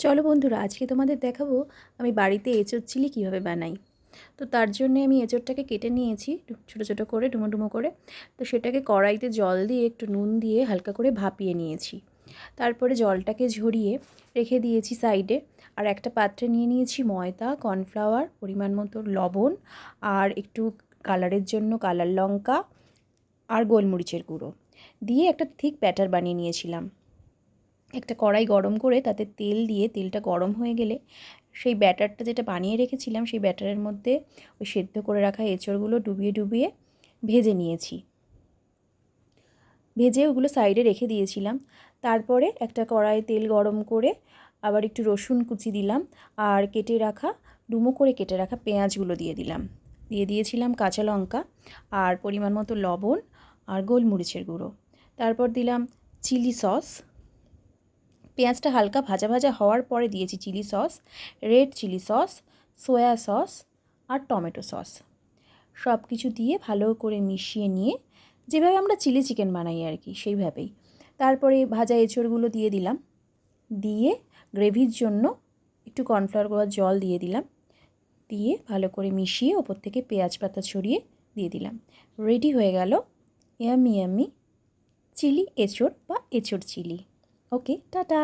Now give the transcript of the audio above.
চলো বন্ধুরা, আজকে তোমাদের দেখাবো আমি বাড়িতে এঁচোড় চিলি কীভাবে বানাই। তো তার জন্য আমি এঁচোড়টাকে কেটে নিয়েছি ছোটো ছোটো করে, ডুমো ডুমো করে। তো সেটাকে কড়াইতে জল দিয়ে একটু নুন দিয়ে হালকা করে ভাপিয়ে নিয়েছি। তারপরে জলটাকে ঝরিয়ে রেখে দিয়েছি সাইডে। আর একটা পাত্রে নিয়ে নিয়েছি ময়দা, কর্নফ্লাওয়ার, পরিমাণ মতো লবণ, আর একটু কালারের জন্য কালার লঙ্কা আর গোলমরিচের গুঁড়ো দিয়ে একটা ঠিক ব্যাটার বানিয়ে নিয়েছিলাম। একটা কড়াই গরম করে তাতে তেল দিয়ে তেলটা গরম হয়ে গেলে সেই ব্যাটারটা যেটা বানিয়ে রেখেছিলাম সেই ব্যাটারের মধ্যে ওই সেদ্ধ করে রাখা এঁচড়গুলো ডুবিয়ে ডুবিয়ে ভেজে নিয়েছি। ভেজে ওগুলো সাইডে রেখে দিয়েছিলাম। তারপরে একটা কড়াইয়ে তেল গরম করে আবার একটু রসুন কুচি দিলাম, আর কেটে রাখা ডুমো করে কেটে রাখা পেঁয়াজগুলো দিয়ে দিলাম। দিয়ে দিয়েছিলাম কাঁচা লঙ্কা আর পরিমাণ মতো লবণ আর গোলমরিচের গুঁড়ো। তারপর দিলাম চিলি সস। পেঁয়াজটা হালকা ভাজা ভাজা হওয়ার পরে দিয়েছি chilli sauce, red chilli sauce, soya sauce আর টমেটো সস। সব কিছু দিয়ে ভালো করে মিশিয়ে নিয়ে যেভাবে আমরা চিলি চিকেন বানাই আর কি সেইভাবেই তারপরে ভাজা এঁচড়গুলো দিয়ে দিলাম। দিয়ে গ্রেভির জন্য একটু কর্নফ্লাওয়ার গুঁড়োর জল দিয়ে দিলাম। দিয়ে ভালো করে মিশিয়ে ওপর থেকে পেঁয়াজ পাতা ছড়িয়ে দিয়ে দিলাম। রেডি হয়ে গেল ইয়ামি ইয়ামি চিলি এঁচড় বা এঁচড় চিলি। ওকে, টাটা।